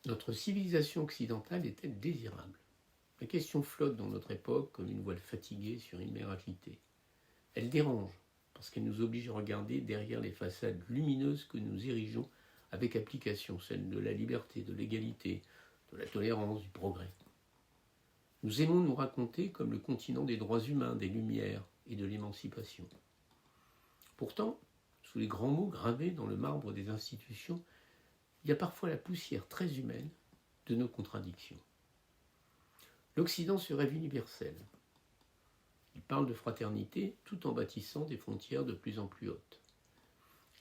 Notre civilisation occidentale est-elle désirable? La question flotte dans notre époque comme une voile fatiguée sur une mer agitée. Elle dérange parce qu'elle nous oblige à regarder derrière les façades lumineuses que nous érigeons avec application, celle de la liberté, de l'égalité, de la tolérance, du progrès. Nous aimons nous raconter comme le continent des droits humains, des lumières et de l'émancipation. Pourtant, sous les grands mots gravés dans le marbre des institutions, il y a parfois la poussière très humaine de nos contradictions. L'Occident se rêve universel. Il parle de fraternité tout en bâtissant des frontières de plus en plus hautes.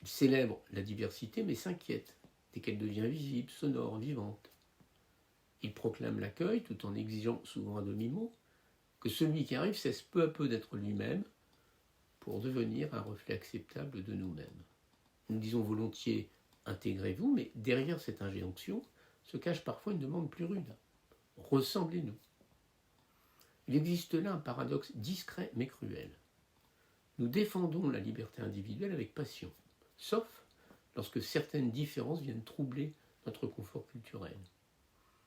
Il célèbre la diversité mais s'inquiète dès qu'elle devient visible, sonore, vivante. Il proclame l'accueil tout en exigeant, souvent à demi-mot, que celui qui arrive cesse peu à peu d'être lui-même pour devenir un reflet acceptable de nous-mêmes. Nous disons volontiers « intégrez-vous », mais derrière cette injonction se cache parfois une demande plus rude. Ressemblez-nous. Il existe là un paradoxe discret mais cruel. Nous défendons la liberté individuelle avec passion, sauf lorsque certaines différences viennent troubler notre confort culturel.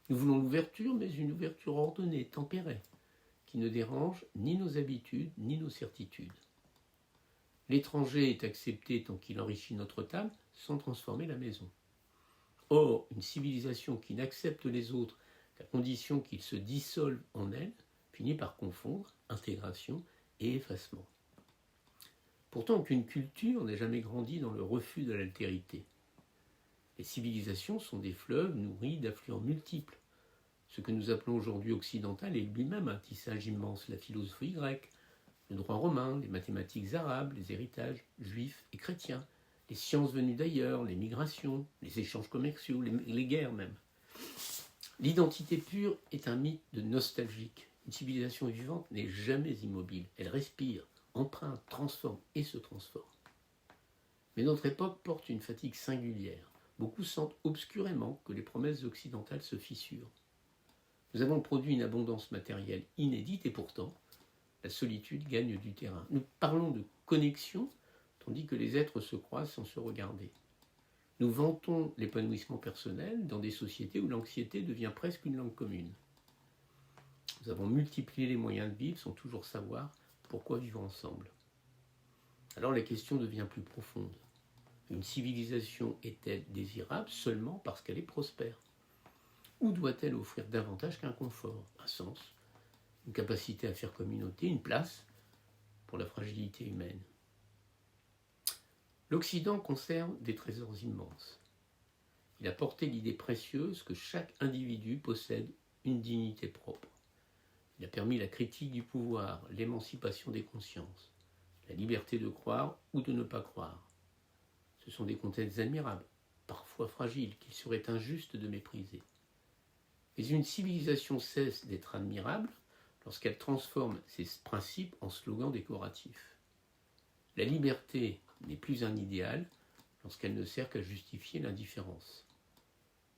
Nous voulons l'ouverture, mais une ouverture ordonnée, tempérée, qui ne dérange ni nos habitudes ni nos certitudes. L'étranger est accepté tant qu'il enrichit notre table sans transformer la maison. Or, une civilisation qui n'accepte les autres qu'à condition qu'ils se dissolvent en elle finit par confondre intégration et effacement. Pourtant, aucune culture n'a jamais grandi dans le refus de l'altérité. Les civilisations sont des fleuves nourris d'affluents multiples. Ce que nous appelons aujourd'hui occidental est lui-même un tissage immense, la philosophie grecque, le droit romain, les mathématiques arabes, les héritages juifs et chrétiens, les sciences venues d'ailleurs, les migrations, les échanges commerciaux, les guerres même. L'identité pure est un mythe de nostalgique. Une civilisation vivante n'est jamais immobile. Elle respire, emprunte, transforme et se transforme. Mais notre époque porte une fatigue singulière. Beaucoup sentent obscurément que les promesses occidentales se fissurent. Nous avons produit une abondance matérielle inédite et pourtant, la solitude gagne du terrain. Nous parlons de connexion, tandis que les êtres se croisent sans se regarder. Nous vantons l'épanouissement personnel dans des sociétés où l'anxiété devient presque une langue commune. Nous avons multiplié les moyens de vivre sans toujours savoir pourquoi vivre ensemble. Alors la question devient plus profonde. Une civilisation est-elle désirable seulement parce qu'elle est prospère? Ou doit-elle offrir davantage qu'un confort, un sens, une capacité à faire communauté, une place pour la fragilité humaine? L'Occident conserve des trésors immenses. Il a porté l'idée précieuse que chaque individu possède une dignité propre. Il a permis la critique du pouvoir, l'émancipation des consciences, la liberté de croire ou de ne pas croire. Ce sont des conquêtes admirables, parfois fragiles, qu'il serait injuste de mépriser. Mais une civilisation cesse d'être admirable lorsqu'elle transforme ses principes en slogans décoratifs. La liberté n'est plus un idéal lorsqu'elle ne sert qu'à justifier l'indifférence.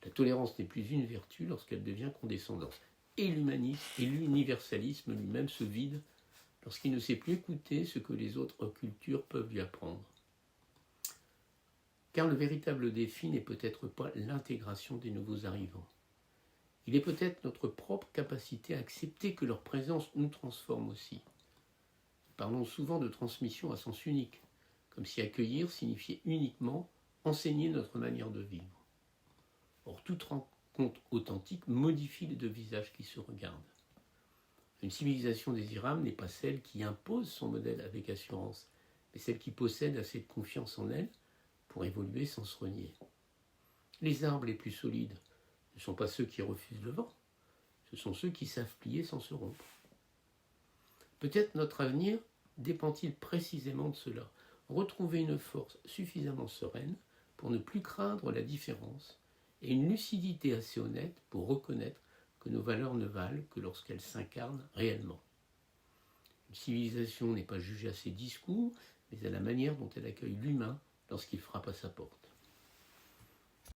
La tolérance n'est plus une vertu lorsqu'elle devient condescendance. Et l'humanisme et l'universalisme lui-même se vident lorsqu'il ne sait plus écouter ce que les autres cultures peuvent lui apprendre. Car le véritable défi n'est peut-être pas l'intégration des nouveaux arrivants. Il est peut-être notre propre capacité à accepter que leur présence nous transforme aussi. Nous parlons souvent de transmission à sens unique, comme si accueillir signifiait uniquement enseigner notre manière de vivre. Or, toute rencontre authentique modifie les deux visages qui se regardent. Une civilisation désirable n'est pas celle qui impose son modèle avec assurance, mais celle qui possède assez de confiance en elle pour évoluer sans se renier. Les arbres les plus solides ne sont pas ceux qui refusent le vent, ce sont ceux qui savent plier sans se rompre. Peut-être notre avenir dépend-il précisément de cela, retrouver une force suffisamment sereine pour ne plus craindre la différence et une lucidité assez honnête pour reconnaître que nos valeurs ne valent que lorsqu'elles s'incarnent réellement. Une civilisation n'est pas jugée à ses discours, mais à la manière dont elle accueille l'humain lorsqu'il frappe à sa porte.